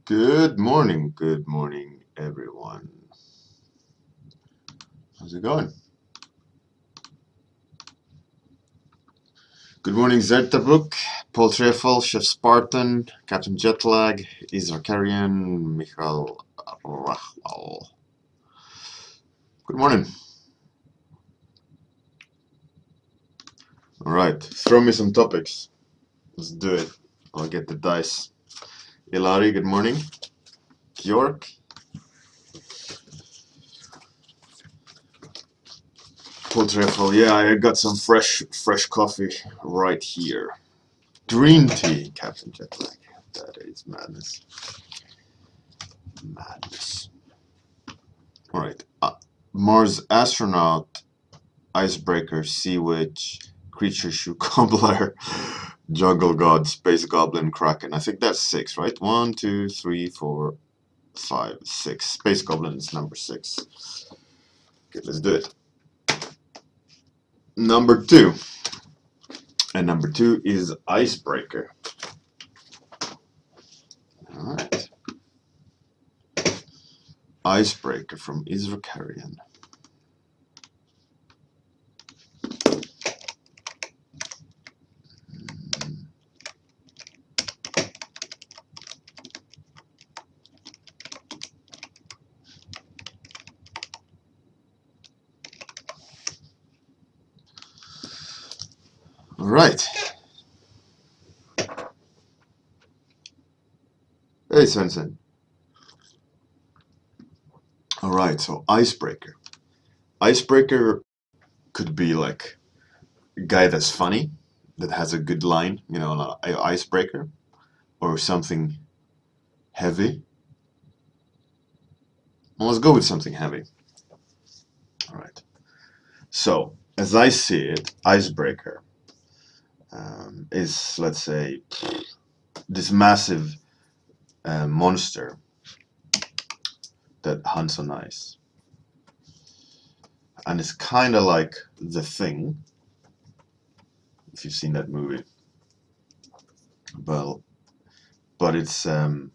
Good morning, everyone. How's it going? Good morning, Zertabuk, Paul Treffel, Chef Spartan, Captain Jetlag, Isra Carrion, Michal Rachwal. Good morning. All right, throw me some topics. Let's do it. I'll get the dice. Ilari, good morning. York. Paul Treffel, yeah, I got some fresh coffee right here. Green tea, Captain Jetlag. That is madness. Madness. All right. Mars astronaut, icebreaker, sea witch, creature shoe cobbler, jungle god, space goblin, kraken. I think that's 6, right? 1, 2, 3, 4, 5, 6. Space goblin is number 6. Okay, let's do it. Number 2. And number 2 is icebreaker. All right. Icebreaker from Isra Carrion. All right. Hey, Sensen. All right, so icebreaker. Icebreaker could be like a guy that's funny, that has a good line, you know, an icebreaker, or something heavy. Well, let's go with something heavy. All right. So, as I see it, icebreaker is, let's say, this massive monster that hunts on ice. And it's kind of like The Thing, if you've seen that movie. Well, but it's the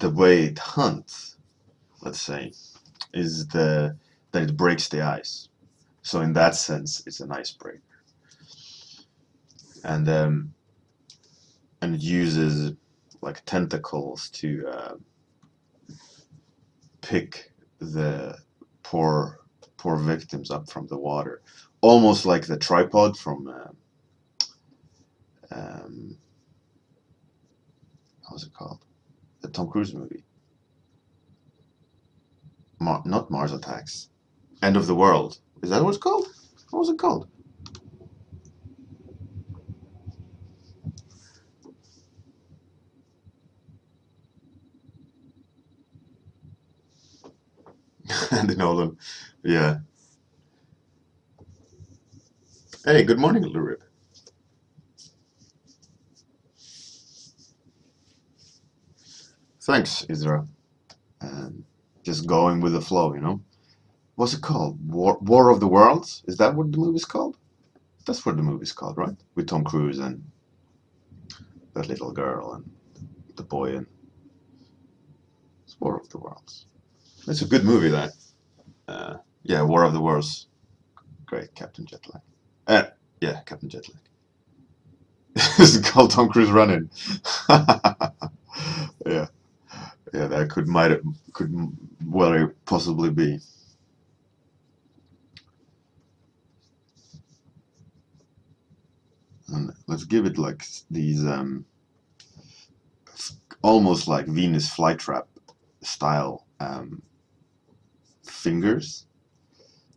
way it hunts, let's say, is that it breaks the ice. So in that sense, it's an icebreaker. And it uses like tentacles to pick the poor victims up from the water, almost like the tripod from how's it called? The Tom Cruise movie. Not Mars Attacks. End of the World. Is that what it's called? What was it called? Andy Nolan. Yeah. Hey, good morning, Lurib. Thanks, Isra. Just going with the flow, you know? What's it called? War of the Worlds? Is that what the movie's called? That's what the movie's called, right? With Tom Cruise and that little girl and the boy, and it's War of the Worlds. It's a good movie, that. Yeah, War of the Worlds. Great, Captain Jetlag. Yeah, Captain Jetlag. It's called Tom Cruise Running. Yeah, yeah, that could well possibly be. And let's give it like these almost like Venus flytrap style fingers,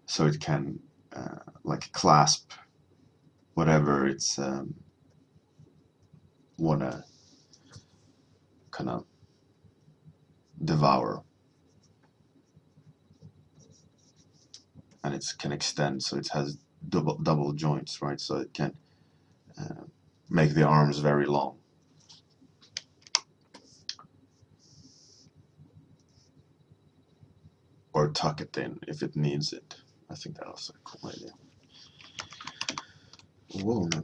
so it can like clasp whatever it's wanna kind of devour, and it can extend, so it has double joints, right? So it can make the arms very long. Or tuck it in if it needs it. I think that was a cool idea. Whoa, no,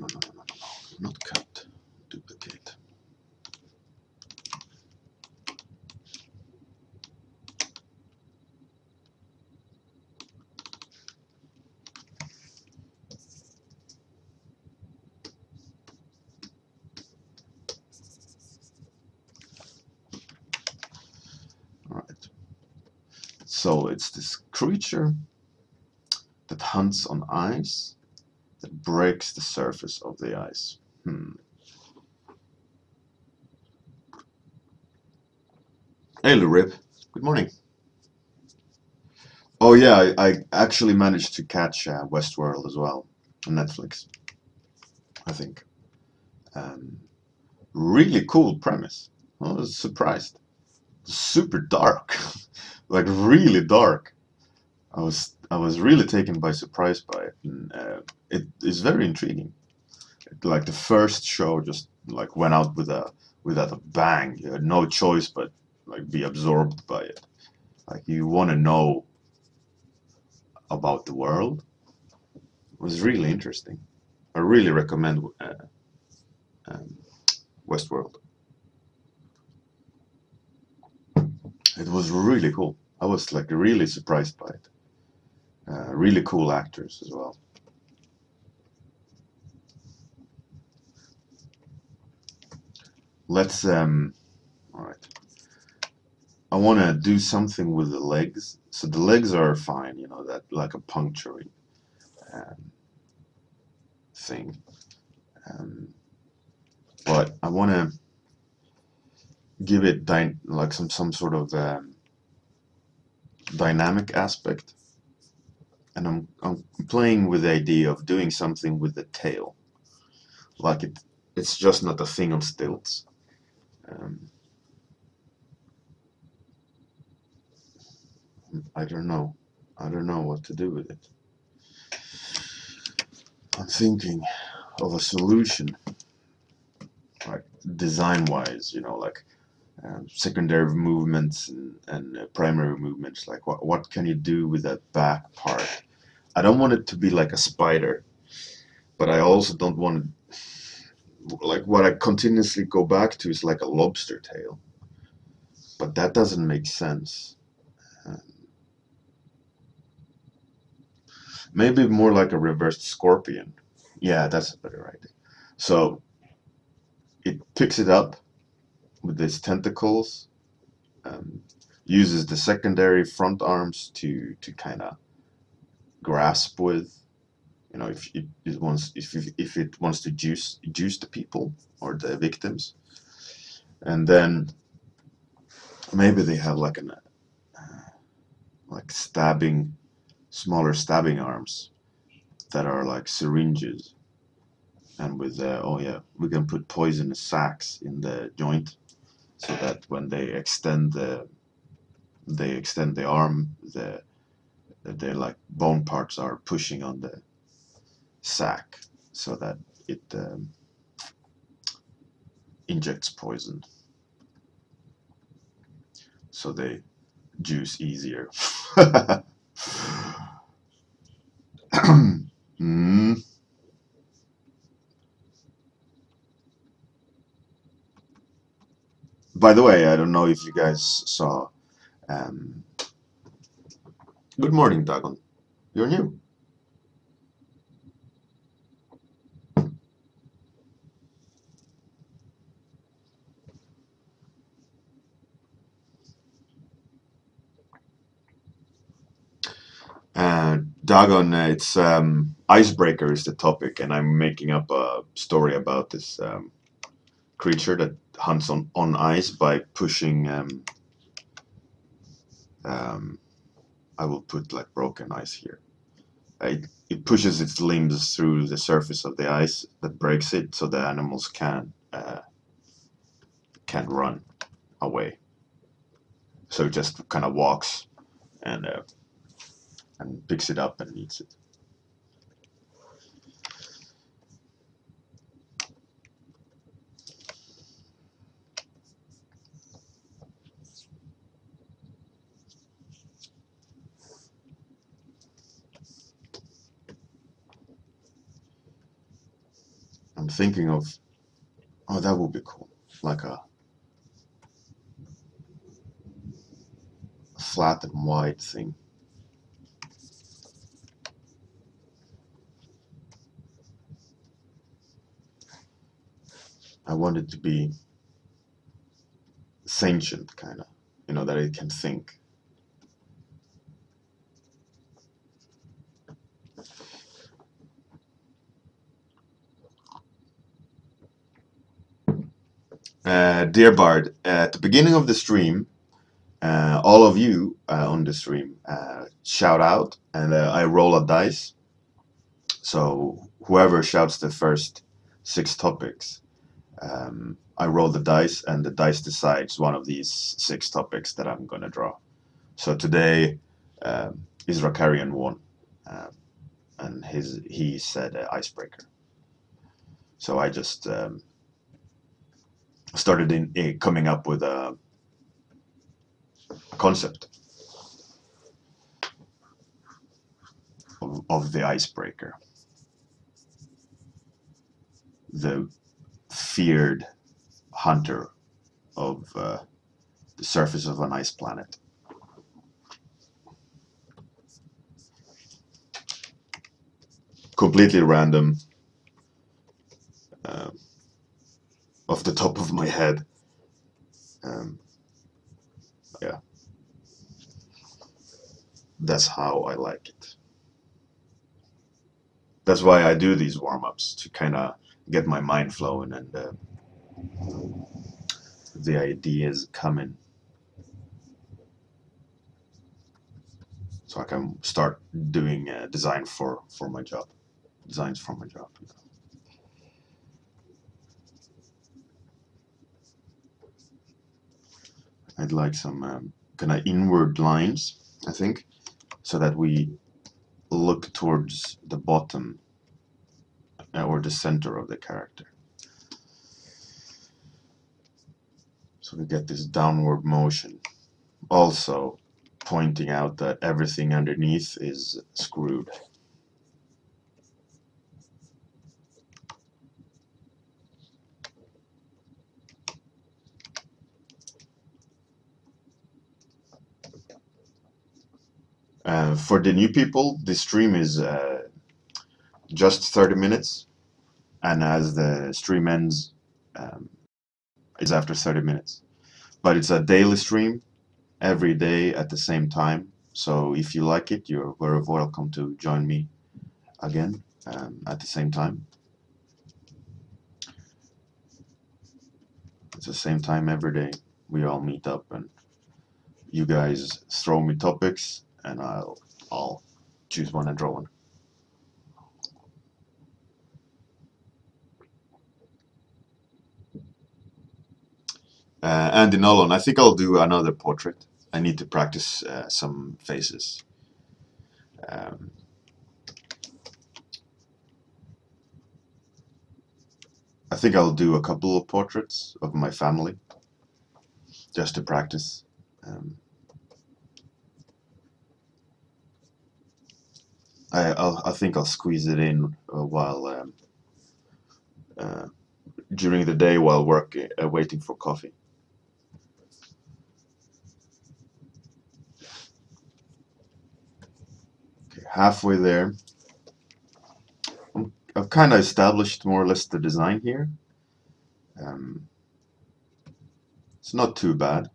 not cut. Duplicate. So it's this creature that hunts on ice, that breaks the surface of the ice. Hey, Lurip. Good morning. Oh yeah, I actually managed to catch Westworld as well on Netflix, I think. Um, Really cool premise. I was surprised. Super dark, like really dark. I was really taken by surprise by it. And, it is very intriguing. Like the first show just like went out without a bang. You had no choice but like be absorbed by it. Like you want to know about the world. It was really interesting. I really recommend um, Westworld. It was really cool. I was like really surprised by it. Really cool actors as well. Let's all right. I want to do something with the legs. So the legs are fine, that like a puncturing um, thing. Um, but I want to give it like some sort of dynamic aspect, and I'm playing with the idea of doing something with the tail, like it's just not a thing on stilts. Um, I don't know. I don't know what to do with it. I'm thinking of a solution, like design-wise, like secondary movements and primary movements. Like what can you do with that back part? I don't want it to be like a spider, but I also don't want like what I continuously go back to is like a lobster tail, but that doesn't make sense. Um, Maybe more like a reversed scorpion. Yeah, that's a better idea. So it picks it up with its tentacles, um, uses the secondary front arms to kind of grasp with. If it wants to juice the people or the victims, and then maybe they have like like smaller stabbing arms that are like syringes, and with oh yeah, we can put poisonous sacs in the joint so that when they extend the arm, the like bone parts are pushing on the sac so that it injects poison, so they juice easier. Mm. By the way, I don't know if you guys saw. Um, Good morning, Dagon. You're new. Dagon, it's icebreaker is the topic, and I'm making up a story about this creature that hunts on ice by pushing. Um, I will put like broken ice here. It pushes its limbs through the surface of the ice that breaks it, so the animals can run away. So it just kind of walks and picks it up and eats it. I'm thinking of, oh, that would be cool, like a flat and wide thing. I want it to be sentient, kind of, that it can think. Dear Bard, at the beginning of the stream, all of you on the stream shout out, and I roll a dice. So whoever shouts the first 6 topics, I roll the dice, and the dice decides one of these 6 topics that I'm gonna draw. So today, Israkarian won, and he said icebreaker. So I just started coming up with a concept of the icebreaker, the feared hunter of the surface of an ice planet. Completely random, off the top of my head. Yeah, that's how I like it. That's why I do these warm-ups, to kind of get my mind flowing and the ideas coming, so I can start doing designs for my job. I'd like some kind of inward lines, I think, so that we look towards the bottom or the center of the character. So we get this downward motion. Also pointing out that everything underneath is screwed. For the new people, this stream is just 30 minutes, and as the stream ends, it's after 30 minutes. But it's a daily stream, every day at the same time. So if you like it, you're very welcome to join me again at the same time. It's the same time every day. We all meet up, and you guys throw me topics, and I'll choose one and draw one. Andy Nolan, I think I'll do another portrait. I need to practice some faces. I think I'll do a couple of portraits of my family, just to practice. I think I'll squeeze it in while during the day while working, waiting for coffee. Okay, halfway there. I've kind of established more or less the design here. It's not too bad.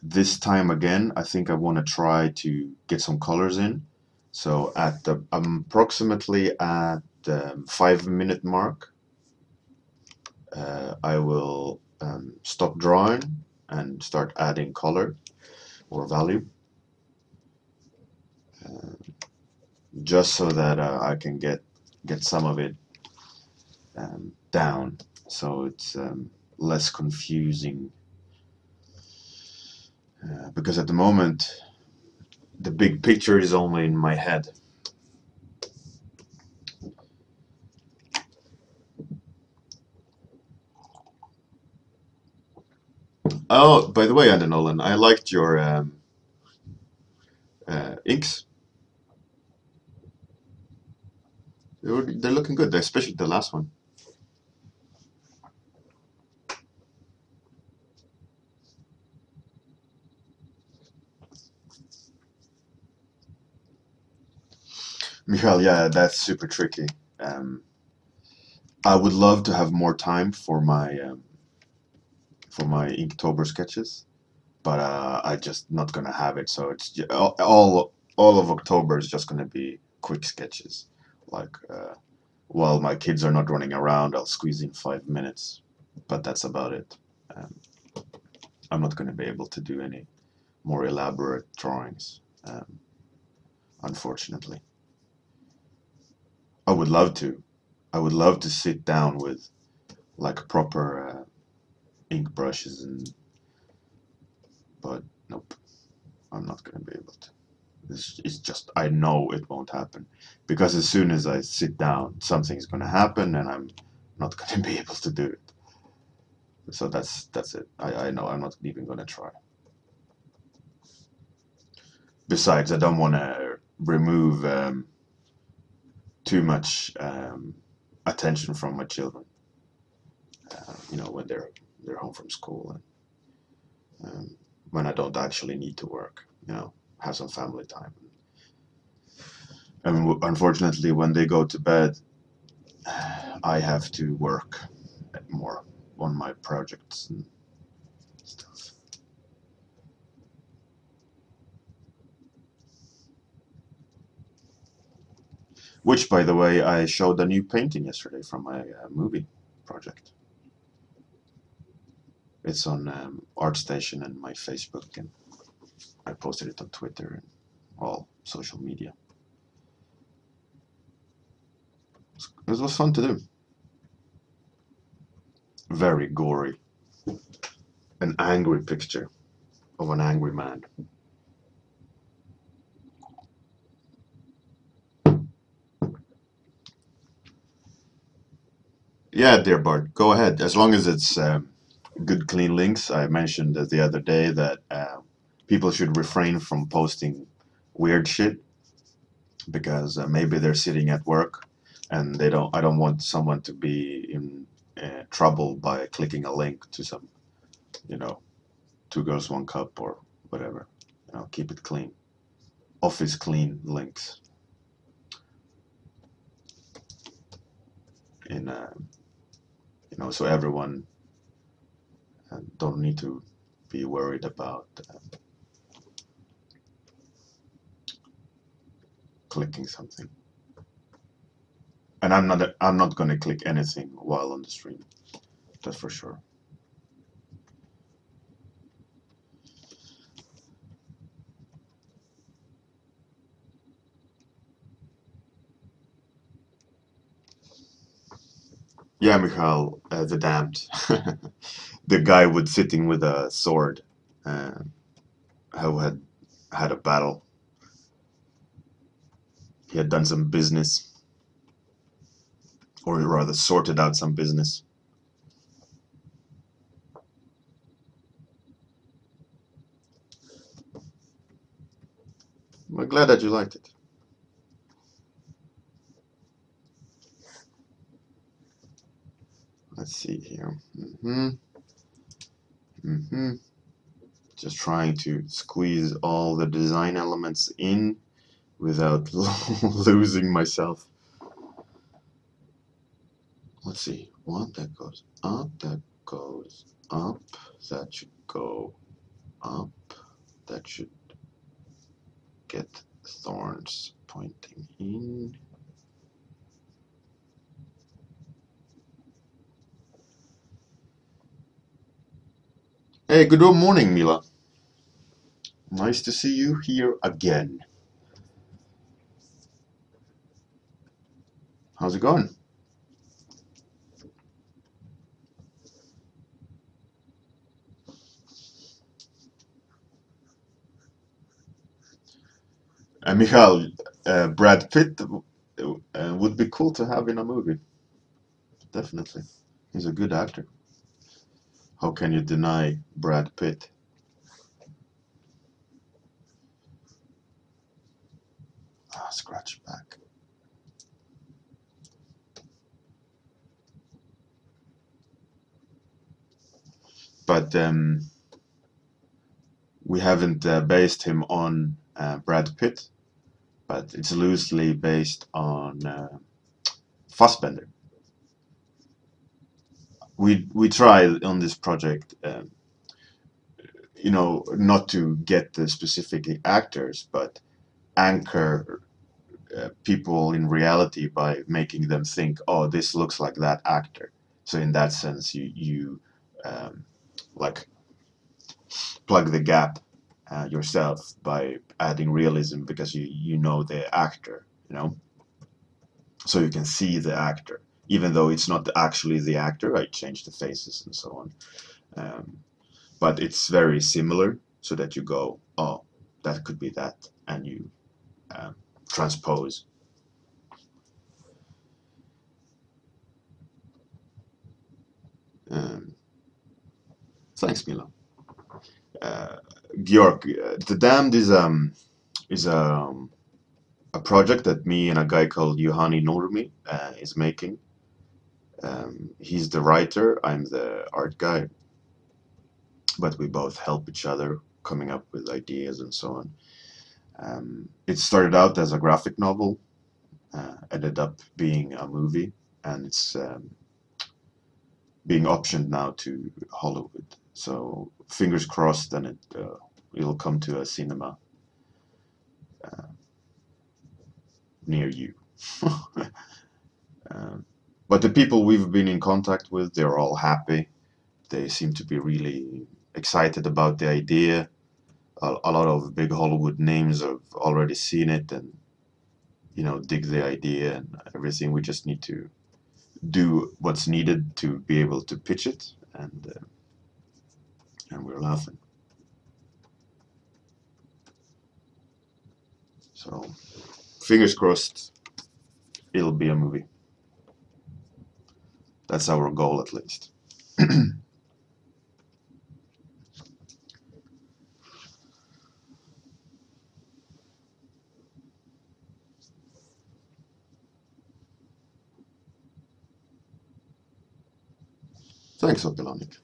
This time again, I think I want to try to get some colors in. So at the approximately at the 5-minute mark, I will stop drawing and start adding color or value, just so that I can get some of it down, so it's less confusing. Because at the moment, the big picture is only in my head. Oh, by the way, Andy Nolan, I liked your inks. They're looking good, especially the last one. Michael, yeah, that's super tricky. I would love to have more time for my Inktober sketches, but I just not gonna have it. So it's all of October is just gonna be quick sketches, like while my kids are not running around, I'll squeeze in 5 minutes, but that's about it. Um, I'm not going to be able to do any more elaborate drawings, unfortunately. I would love to. I would love to sit down with like proper ink brushes, but nope, I'm not going to be able to. It's just, I know it won't happen, because as soon as I sit down, something's going to happen, and I'm not going to be able to do it. So that's it. I know I'm not even going to try. Besides, I don't want to remove too much attention from my children. When they're home from school, and when I don't actually need to work. Have some family time. And unfortunately, when they go to bed, I have to work more on my projects and stuff. Which, by the way, I showed a new painting yesterday from my movie project. It's on ArtStation and my Facebook, and I posted it on Twitter and all social media. It was fun to do. Very gory. An angry picture of an angry man. Yeah, dear Bart, go ahead. As long as it's good, clean links. I mentioned the other day that people should refrain from posting weird shit, because maybe they're sitting at work and they don't. I don't want someone to be in trouble by clicking a link to some, you know, two girls, one cup or whatever. Keep it clean. Office clean links in, so everyone don't need to be worried about clicking something. And I'm not going to click anything while on the stream. That's for sure. Yeah, Michal, the damned. The guy sitting with a sword, uh, who had a battle. He had done some business, or rather sorted out some business. I'm glad that you liked it. Let's see here. Just trying to squeeze all the design elements in without losing myself. Let's see. One that goes up, that goes up, that should go up, that should get thorns pointing in. Hey, good morning, Mila. Nice to see you here again. How's it going? Michal, Brad Pitt would be cool to have in a movie. Definitely. He's a good actor. How can you deny Brad Pitt? Scratch back. But we haven't based him on Brad Pitt, but it's loosely based on Fassbender. We try on this project, not to get the specific actors, but anchor people in reality by making them think, oh, this looks like that actor. So in that sense, you um, like plug the gap yourself by adding realism because you know the actor, you know, so you can see the actor, even though it's not actually the actor. I change the faces and so on, but it's very similar, so that you go, oh, that could be that, and you um, transpose. Um, Thanks, Mila. Uh, Georg, The Damned is a project that me and a guy called Juhani Nurmi is making. He's the writer, I'm the art guy, but we both help each other coming up with ideas and so on. It started out as a graphic novel, ended up being a movie, and it's being optioned now to Hollywood. So fingers crossed, and it'll come to a cinema near you. um, but the people we've been in contact with, they're all happy. They seem to be really excited about the idea. A lot of big Hollywood names have already seen it and dig the idea and everything. We just need to do what's needed to be able to pitch it, and we're laughing. So fingers crossed, it'll be a movie. That's our goal, at least. Thanks, Opilonik.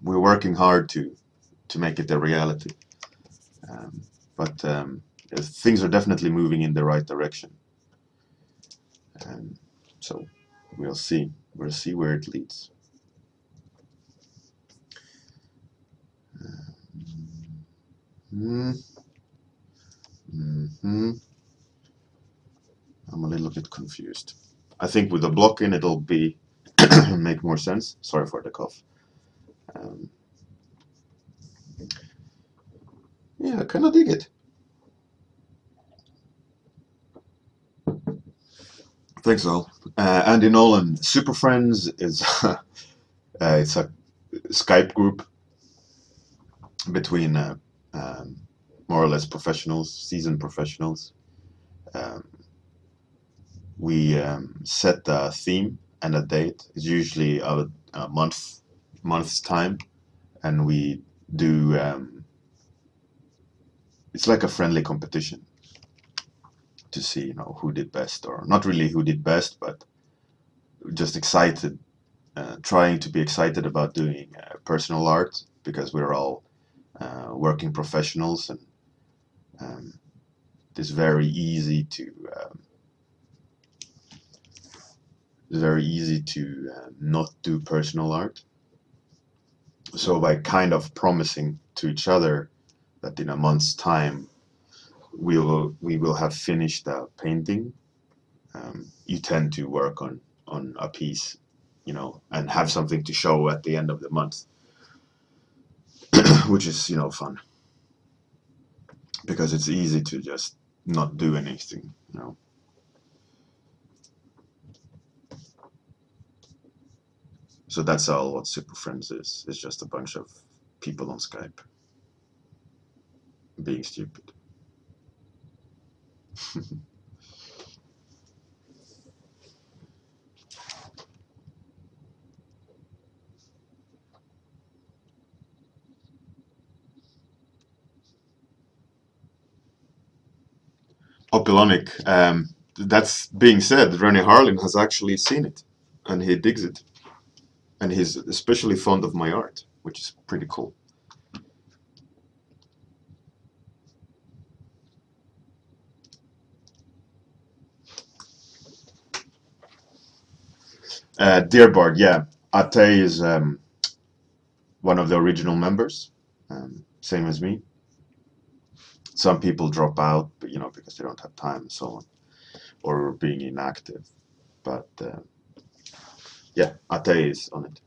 We're working hard to make it a reality, um, but things are definitely moving in the right direction. Um, so we'll see. We'll see where it leads. Mm, hmm I'm a little bit confused. I think with the block-in, it'll be make more sense. Sorry for the cough. Um, yeah, I kind of dig it. Thanks, all. Andy Nolan, Super Friends is it's a Skype group between um, more or less professionals, seasoned professionals. Um, we set a theme and a date. It's usually a month's time, and we do. It's like a friendly competition to see, who did best, or not really who did best, but just excited, trying to be excited about doing personal art because we're all working professionals, and um, it's um, very easy to not do personal art. So by kind of promising to each other that in a month's time we will have finished a painting, you tend to work on a piece, and have something to show at the end of the month, which is fun because it's easy to just not do anything. So that's all what Super Friends is. It's just a bunch of people on Skype being stupid. Opilonic. That's being said, Rennie Harlin has actually seen it, and he digs it, and he's especially fond of my art, which is pretty cool. Dearbard, yeah. Ate is one of the original members, same as me. Some people drop out, but because they don't have time and so on. or being inactive. But yeah, Ate is on it.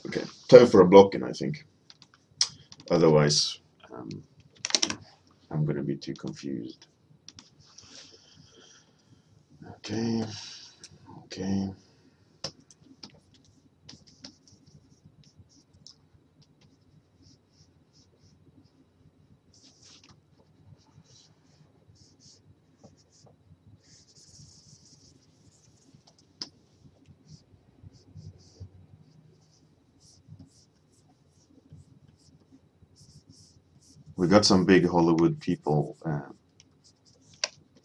Okay, time for a blocking, I think. Otherwise, um, I'm gonna be too confused. Okay, okay. We got some big Hollywood people,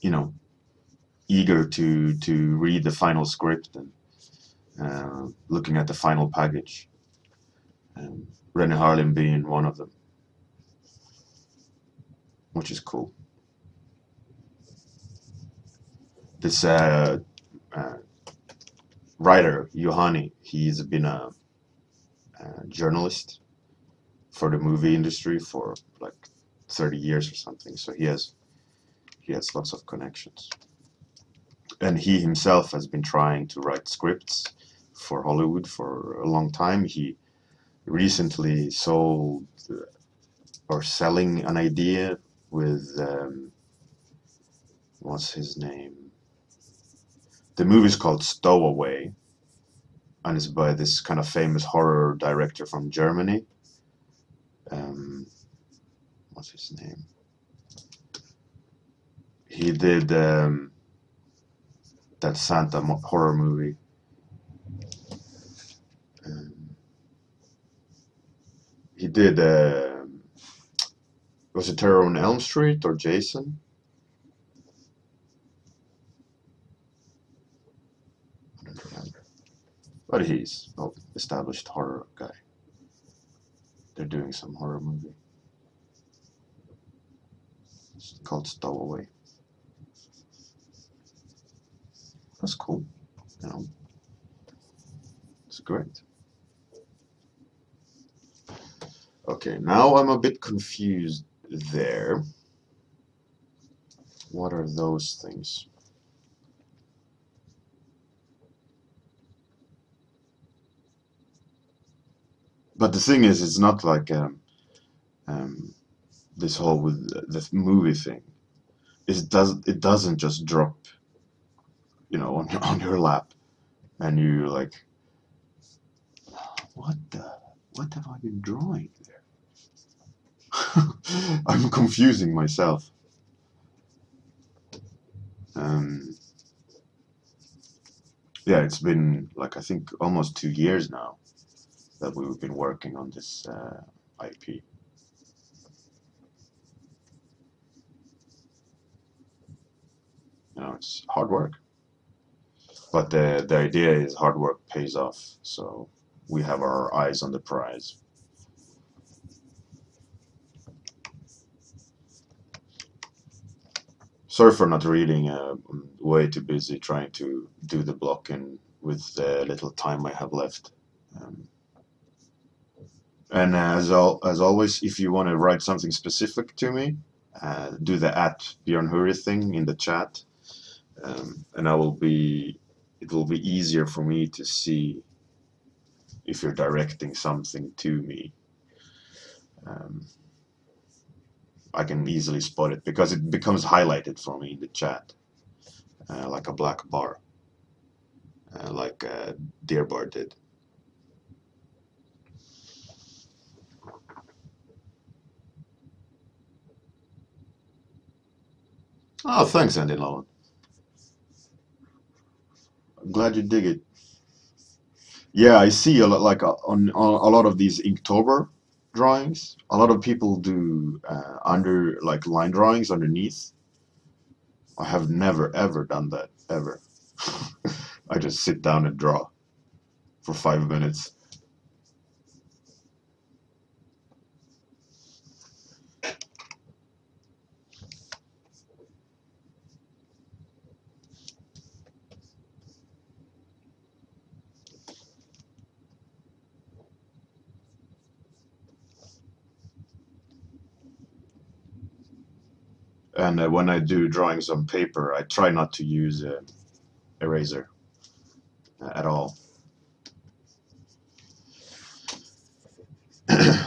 you know, eager to read the final script and looking at the final package. Rennie Harlin being one of them, which is cool. This uh, writer, Yohani, he's been a journalist for the movie industry for like 30 years or something. So he has lots of connections. And he himself has been trying to write scripts for Hollywood for a long time. He recently sold or selling an idea with what's his name? The movie's called Stowaway, and it's by this kind of famous horror director from Germany. Um, what's his name? He did that Santa horror movie. Um, he did. Was it Terror on Elm Street or Jason? I don't remember. But he's an established horror guy. They're doing some horror movie. It's called Stowaway. That's cool. You know, it's great. Okay, now I'm a bit confused there. What are those things? But the thing is, it's not like um, this whole with the movie thing. It doesn't just drop, on your lap, and you like, what the what have I been drawing there? I'm confusing myself. Um, yeah, it's been like I think almost 2 years now that we've been working on this IP. It's hard work, but the idea is hard work pays off. So we have our eyes on the prize. Sorry for not reading. I'm way too busy trying to do the blocking with the little time I have left. Um, and as always, if you want to write something specific to me, do the @Björn Hurry thing in the chat, and it will be easier for me to see if you're directing something to me. Um, I can easily spot it because it becomes highlighted for me in the chat, like a black bar, like Dearbar did. Oh, thanks, Andy Nolan. I'm glad you dig it. Yeah, I see a lot, like on a lot of these Inktober drawings. A lot of people do under like line drawings underneath. I have never ever done that ever. I just sit down and draw for 5 minutes. And when I do drawings on paper, I try not to use eraser at all.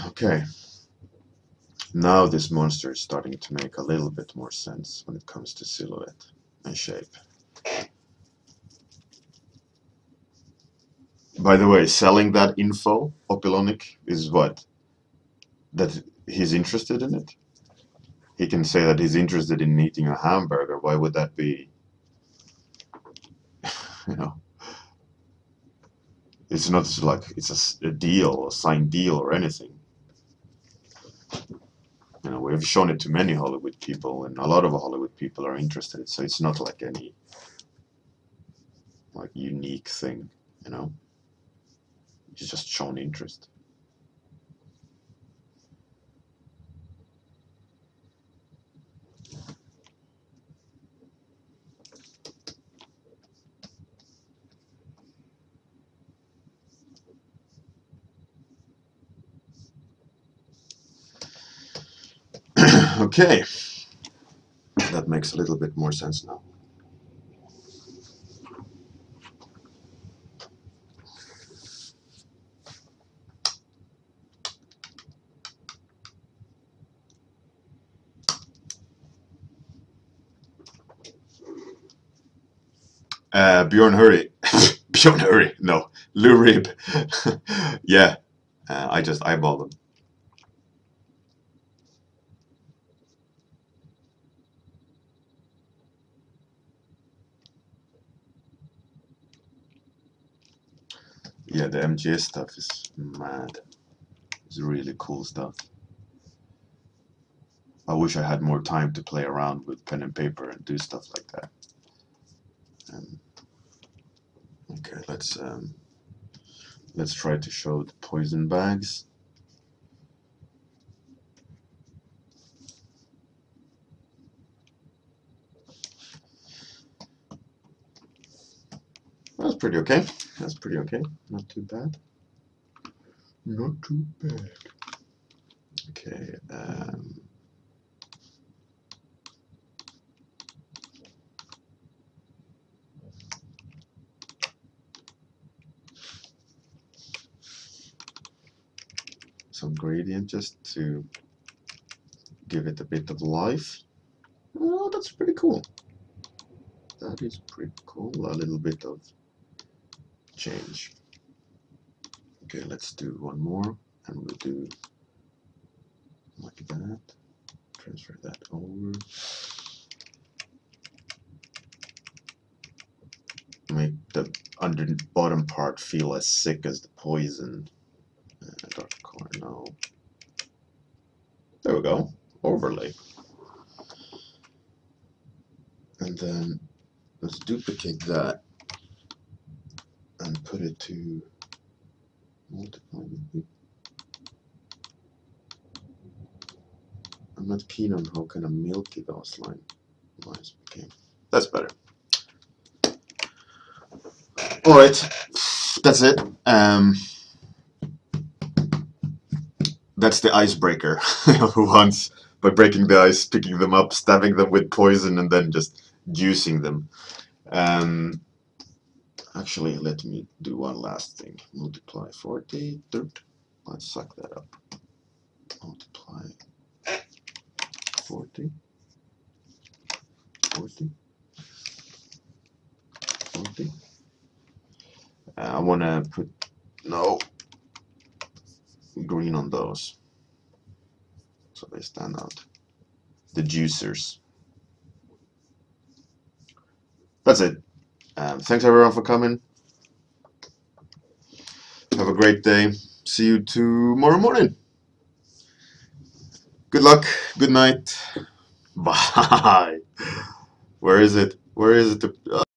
Okay. Now this monster is starting to make a little bit more sense when it comes to silhouette and shape. By the way, selling that info, Opilonic, is what? That he's interested in it? He can say that he's interested in eating a hamburger. Why would that be, you know? It's not like it's a deal, a signed deal or anything. You know, we've shown it to many Hollywood people, and a lot of Hollywood people are interested. So it's not like any like unique thing, you know. It's just shown interest. Okay, that makes a little bit more sense now. Bjorn Hurry. Bjorn Hurry, no. Lou Rib. Yeah, I just eyeballed them. Yeah, the MGS stuff is mad. It's really cool stuff. I wish I had more time to play around with pen and paper and do stuff like that. Okay, let's try to show the poison bags. That's pretty okay. That's pretty okay. Not too bad. Not too bad. Okay. Some gradient just to give it a bit of life. Oh, that's pretty cool. That is pretty cool. A little bit of change. Okay, let's do one more, and we'll do like that. Transfer that over. Make the under bottom part feel as sick as the poison. Dark color, no. There we go. Overlay. And then let's duplicate that and put it to multiply. I'm not keen on how kind of milky those lines became. That's better. All right, that's it. That's the icebreaker. Once by breaking the ice, picking them up, stabbing them with poison, and then just juicing them. Actually, let me do one last thing. Multiply 40. Let's suck that up. Multiply 40. 40. 40. I want to put no green on those so they stand out. The juicers. That's it. Thanks everyone for coming. Have a great day. See you tomorrow morning. Good luck. Good night. Bye. Where is it? Where is it?